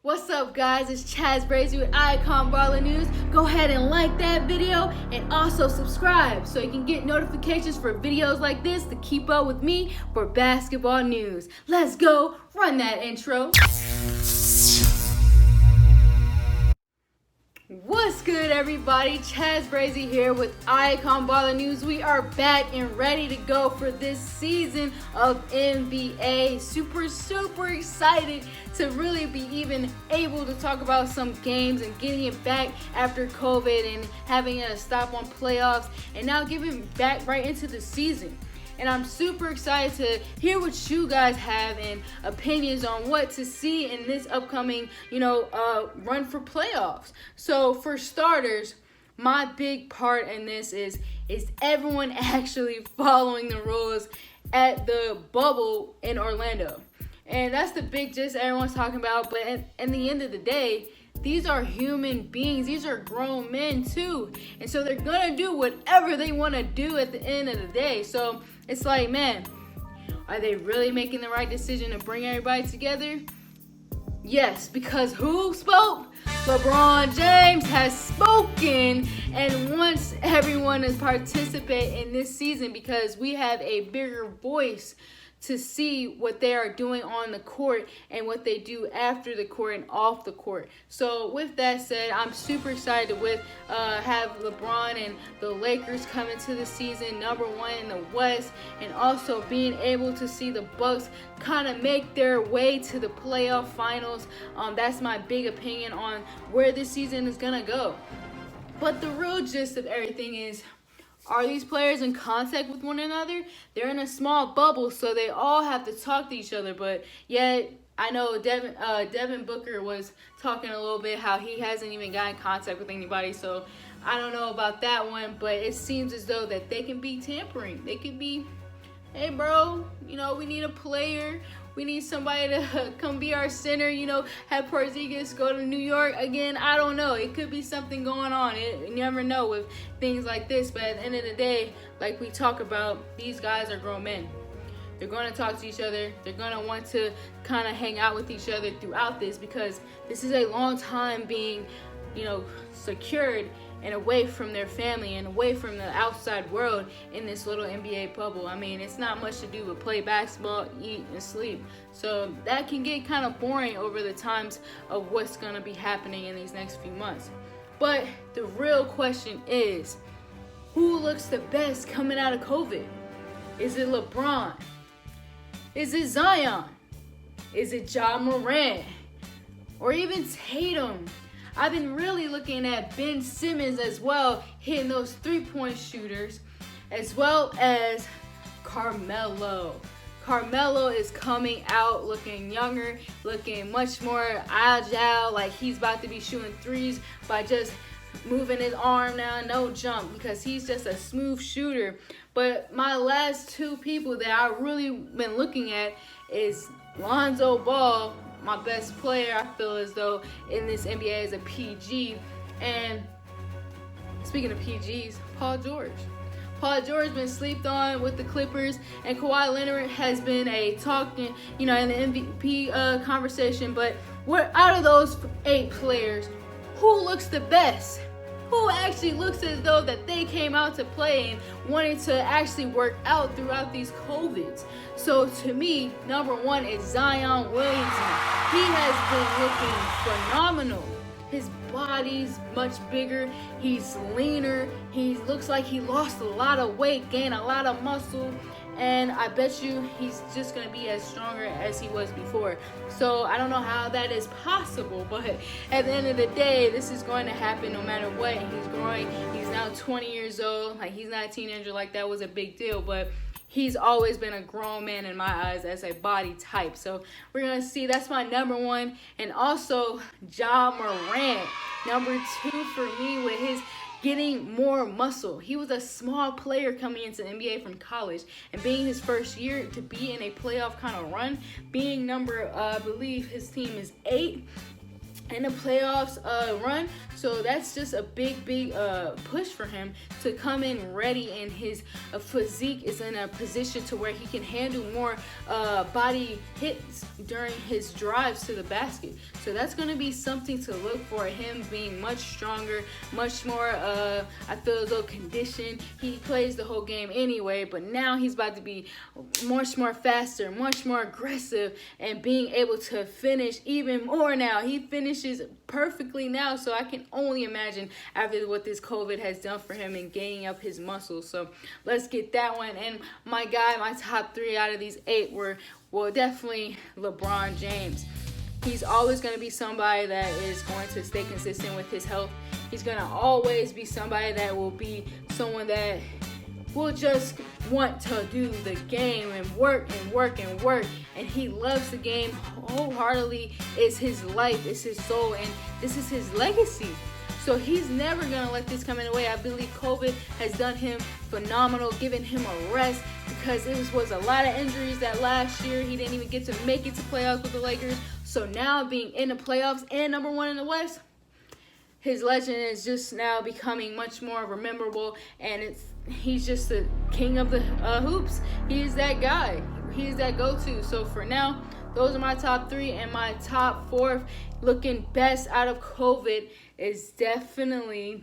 What's up, guys? It's Chazz Brazy with iYiCON Baller News. Go ahead and like that video and also subscribe so you can get notifications for videos like this to keep up with me for basketball news. Let's go. Run that intro. What's good, everybody? Chazz Brazy here with iYiCON Baller News. We are back and ready to go for this season of NBA. Super excited to really be even able to talk about some games and getting it back after COVID and having a stop on playoffs and now getting back right into the season. And I'm super excited to hear what you guys have and opinions on what to see in this upcoming, run for playoffs. So for starters, my big part in this is everyone actually following the rules at the bubble in Orlando. And that's the big gist everyone's talking about. But at the end of the day, these are human beings. These are grown men too. And so they're going to do whatever they want to do at the end of the day. So it's like, man, are they really making the right decision to bring everybody together? Yes, because who spoke? LeBron James has spoken and wants everyone to participate in this season because we have a bigger voice to see what they are doing on the court and what they do after the court and off the court. So with that said, I'm super excited to have LeBron and the Lakers coming to the season #1 in the West, and also being able to see the Bucks kind of make their way to the playoff finals. That's my big opinion on where this season is gonna go. But the real gist of everything is, are these players in contact with one another? They're in a small bubble, so they all have to talk to each other. But yet, I know Devin Booker was talking a little bit how he hasn't even gotten in contact with anybody. So I don't know about that one, but it seems as though that they can be tampering. They could be, hey, bro, we need a player. We need somebody to come be our center, have Brazy go to New York again. I don't know. It could be something going on. You never know with things like this. But at the end of the day, like we talk about, these guys are grown men. They're going to talk to each other. They're going to want to kind of hang out with each other throughout this, because this is a long time being, secured and away from their family and away from the outside world in this little NBA bubble. I mean, it's not much to do but play basketball, eat, and sleep. So that can get kind of boring over the times of what's going to be happening in these next few months. But the real question is, who looks the best coming out of COVID? Is it LeBron? Is it Zion? Is it Ja Morant? Or even Tatum? I've been really looking at Ben Simmons as well, hitting those three-point shooters, as well as Carmelo. Carmelo is coming out looking younger, looking much more agile, like he's about to be shooting threes by just moving his arm now, no jump, because he's just a smooth shooter. But my last two people that I really been looking at is Lonzo Ball, my best player, I feel as though in this NBA is a PG. And speaking of PGs, Paul George. Paul George been slept on with the Clippers, and Kawhi Leonard has been a talking, in the MVP conversation. But out of those 8 players, who looks the best? Who actually looks as though that they came out to play and wanted to actually work out throughout these COVIDs? So to me, #1 is Zion Williamson. He has been looking phenomenal. His body's much bigger. He's leaner. He looks like he lost a lot of weight, gained a lot of muscle. And I bet you he's just going to be as stronger as he was before. So I don't know how that is possible, but at the end of the day, this is going to happen no matter what. He's growing. He's now 20 years old. Like, he's not a teenager like that was a big deal, but he's always been a grown man in my eyes as a body type. So we're going to see. That's my #1. And also Ja Morant, #2 for me, with his getting more muscle. He was a small player coming into the NBA from college, and being his first year to be in a playoff kind of run, being I believe his team is 8, in the playoffs run. So that's just a big push for him to come in ready, and his physique is in a position to where he can handle more body hits during his drives to the basket. So that's going to be something to look for, him being much stronger, much more I feel as though conditioned. He plays the whole game anyway, but now he's about to be much more faster, much more aggressive, and being able to finish even more now. He finishes perfectly now, so I can only imagine after what this COVID has done for him and gaining up his muscles. So let's get that one. And my top 3 out of these 8 were, well, definitely LeBron James. He's always going to be somebody that is going to stay consistent with his health. He's going to always be somebody that will be someone that will just want to do the game and work and work and work. And he loves the game wholeheartedly. It's his life, it's his soul, and this is his legacy. So he's never going to let this come in the way. I believe COVID has done him phenomenal, giving him a rest, because it was a lot of injuries that last year. He didn't even get to make it to playoffs with the Lakers. So now being in the playoffs and number 1 in the West, his legend is just now becoming much more memorable, and he's just the king of the hoops. He is that guy. He is that go-to. So for now, those are my top 3, and my top 4 looking best out of COVID is definitely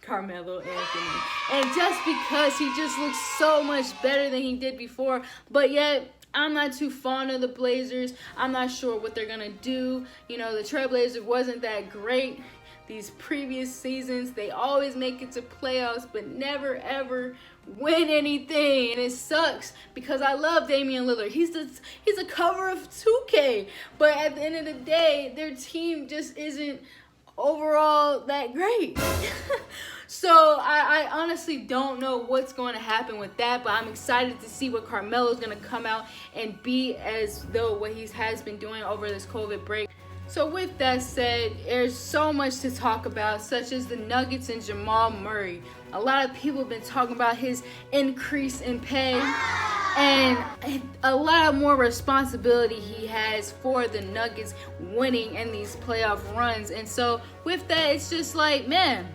Carmelo Anthony. And just because he just looks so much better than he did before, but yet I'm not too fond of the Blazers. I'm not sure what they're going to do. You know, the Trailblazers wasn't that great these previous seasons. They always make it to playoffs, but never, ever win anything. And it sucks because I love Damian Lillard. He's a cover of 2K. But at the end of the day, their team just isn't overall that great. So I honestly don't know what's going to happen with that, but I'm excited to see what Carmelo's going to come out and be as though what he has been doing over this COVID break. So with that said, there's so much to talk about, such as the Nuggets and Jamal Murray. A lot of people have been talking about his increase in pay and a lot more responsibility he has for the Nuggets winning in these playoff runs. And so with that, it's just like, man,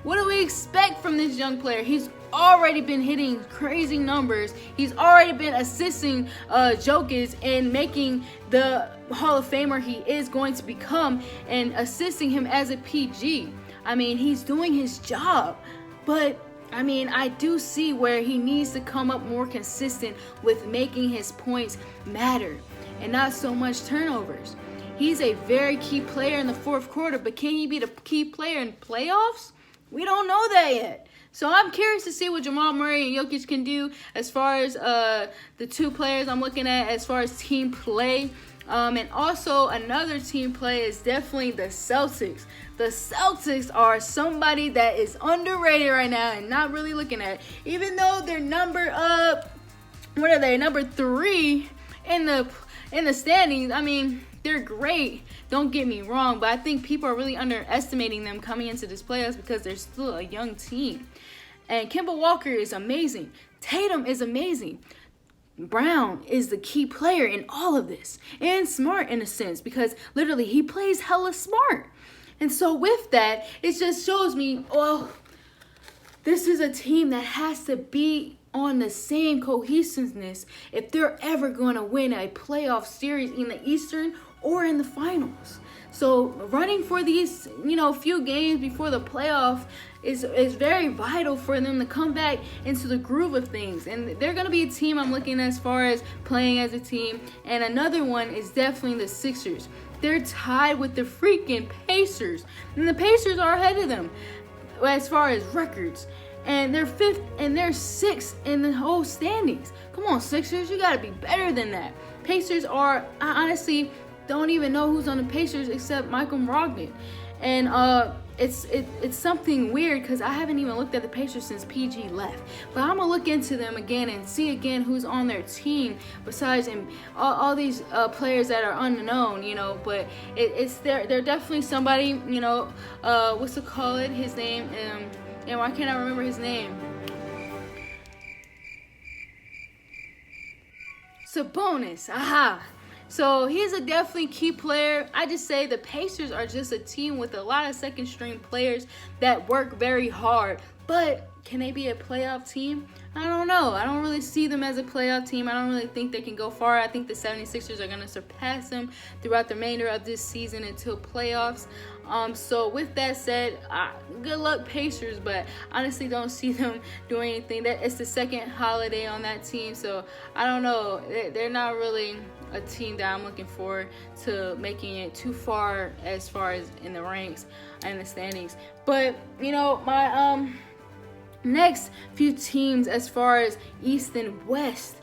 what do we expect from this young player? He's already been hitting crazy numbers. He's already been assisting Jokic and making the Hall of Famer he is going to become, and assisting him as a PG. I mean, he's doing his job. But, I mean, I do see where he needs to come up more consistent with making his points matter and not so much turnovers. He's a very key player in the fourth quarter, but can he be the key player in playoffs? We don't know that yet. So I'm curious to see what Jamal Murray and Jokic can do as far as the 2 players I'm looking at as far as team play. And also another team play is definitely the Celtics. The Celtics are somebody that is underrated right now and not really looking at. Even though they're number 3 in the standings. I mean, they're great. Don't get me wrong, but I think people are really underestimating them coming into this playoffs because they're still a young team. And Kemba Walker is amazing. Tatum is amazing. Brown is the key player in all of this, and smart in a sense, because literally he plays hella smart. And so with that, it just shows me, well, this is a team that has to be on the same cohesiveness if they're ever going to win a playoff series in the Eastern or in the finals. So running for these, few games before the playoff is very vital for them to come back into the groove of things. And they're going to be a team I'm looking at as far as playing as a team. And another one is definitely the Sixers. They're tied with the freaking Pacers. And the Pacers are ahead of them as far as records. And they're 5th and they're 6th in the whole standings. Come on, Sixers, you got to be better than that. Pacers I honestly don't even know who's on the Pacers except Michael Brogdon. And it's something weird because I haven't even looked at the Pacers since PG left. But I'm going to look into them again and see again who's on their team besides all these players that are unknown, But they're definitely somebody, what's to call it? His name, and why can't I remember his name? Sabonis, aha. So he's a definitely key player. I just say the Pacers are just a team with a lot of second string players that work very hard. But can they be a playoff team? I don't know. I don't really see them as a playoff team. I don't really think they can go far. I think the 76ers are going to surpass them throughout the remainder of this season until playoffs. So with that said, good luck Pacers, but honestly don't see them doing anything. It's the second holiday on that team, so I don't know. They're not really a team that I'm looking forward to making it too far as in the ranks and the standings. But my next few teams as far as East and West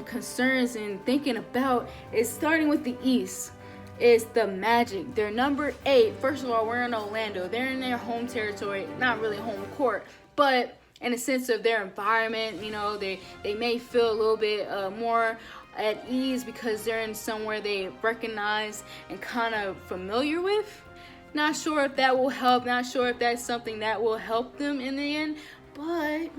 concerns and thinking about is starting with the East. Is the Magic. They're number 8. First of all, we're in Orlando. They're in their home territory, not really home court, but in a sense of their environment, they may feel a little bit more at ease because they're in somewhere they recognize and kind of familiar with. Not sure if that will help. Not sure if that's something that will help them in the end, but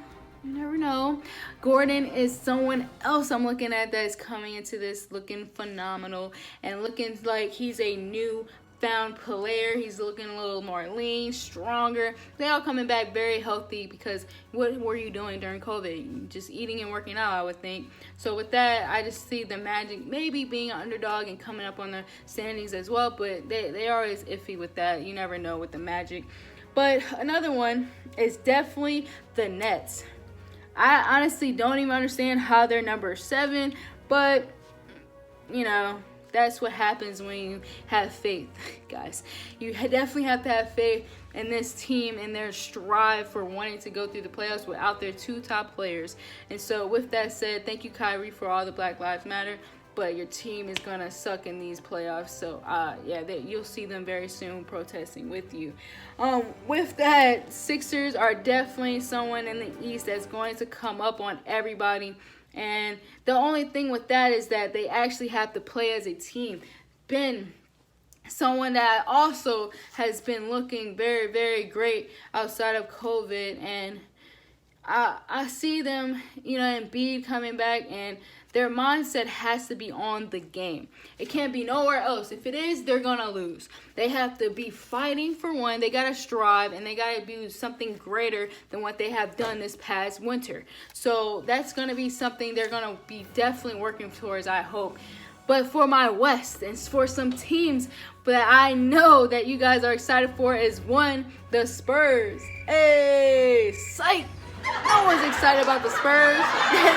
you never know. Gordon is someone else I'm looking at that is coming into this looking phenomenal and looking like he's a new found player. He's looking a little more lean, stronger. They all coming back very healthy because what were you doing during COVID? Just eating and working out, I would think. So with that, I just see the Magic maybe being an underdog and coming up on the standings as well, but they are always iffy with that. You never know with the Magic. But another one is definitely the Nets. I honestly don't even understand how they're number 7, but that's what happens when you have faith, guys. You definitely have to have faith in this team and their strive for wanting to go through the playoffs without their 2 top players. And so with that said, thank you, Kyrie, for all the Black Lives Matter. But your team is going to suck in these playoffs. So, you'll see them very soon protesting with you. With that, Sixers are definitely someone in the East that's going to come up on everybody. And the only thing with that is that they actually have to play as a team. Ben, someone that also has been looking very, very great outside of COVID. And I see them, Embiid coming back, and their mindset has to be on the game. It can't be nowhere else. If it is, they're going to lose. They have to be fighting for one. They got to strive, and they got to do something greater than what they have done this past winter. So that's going to be something they're going to be definitely working towards, I hope. But for my West and for some teams that I know that you guys are excited for is one, the Spurs. Hey, psych! No one's excited about the Spurs.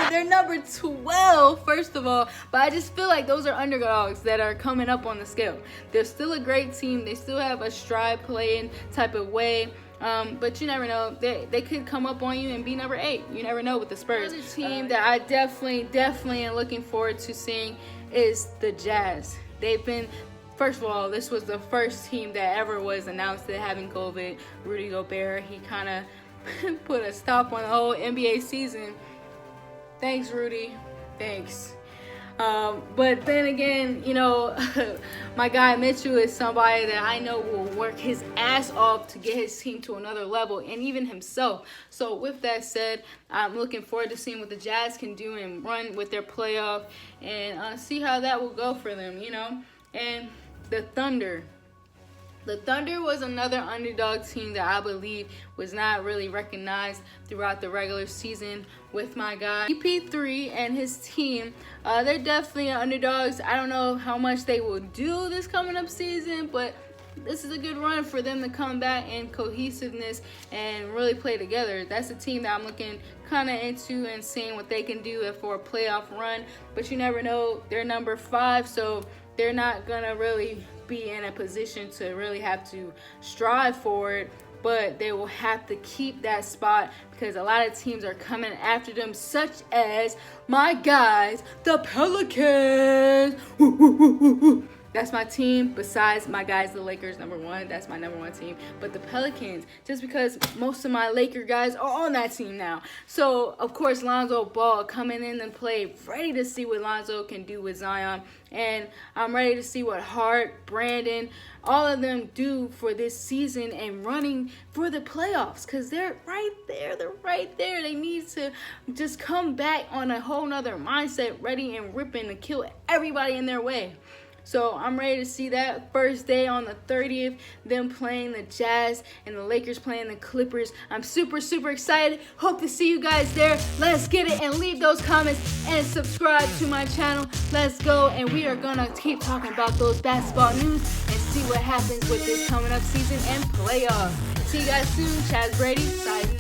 They're number 12, first of all. But I just feel like those are underdogs that are coming up on the scale. They're still a great team. They still have a stride playing type of way. But you never know. They could come up on you and be number 8. You never know with the Spurs. Another team that I definitely am looking forward to seeing is the Jazz. They've been... First of all, this was the first team that ever was announced that having COVID. Rudy Gobert, he kind of put a stop on the whole NBA season. Thanks, Rudy. Thanks. But then again, my guy Mitchell is somebody that I know will work his ass off to get his team to another level, and even himself. So with that said, I'm looking forward to seeing what the Jazz can do and run with their playoff and see how that will go for them, And the Thunder. The Thunder was another underdog team that I believe was not really recognized throughout the regular season with my guy CP3 and his team. They're definitely underdogs. I don't know how much they will do this coming up season, but this is a good run for them to come back in cohesiveness and really play together. That's a team that I'm looking kind of into and seeing what they can do for a playoff run. But you never know. They're number 5, so they're not going to really be in a position to really have to strive for it, but they will have to keep that spot because a lot of teams are coming after them, such as my guys, the Pelicans. Woo, woo, woo, woo, woo. That's my team. Besides my guys, the Lakers, number 1. That's my number 1 team. But the Pelicans, just because most of my Laker guys are on that team now. So, of course, Lonzo Ball coming in and play, ready to see what Lonzo can do with Zion. And I'm ready to see what Hart, Brandon, all of them do for this season and running for the playoffs. Because they're right there. They're right there. They need to just come back on a whole nother mindset, ready and ripping to kill everybody in their way. So I'm ready to see that first day on the 30th, them playing the Jazz and the Lakers playing the Clippers. I'm super excited. Hope to see you guys there. Let's get it, and leave those comments and subscribe to my channel. Let's go, and we are gonna keep talking about those basketball news and see what happens with this coming up season and playoffs. See you guys soon. Chazz Brady, signing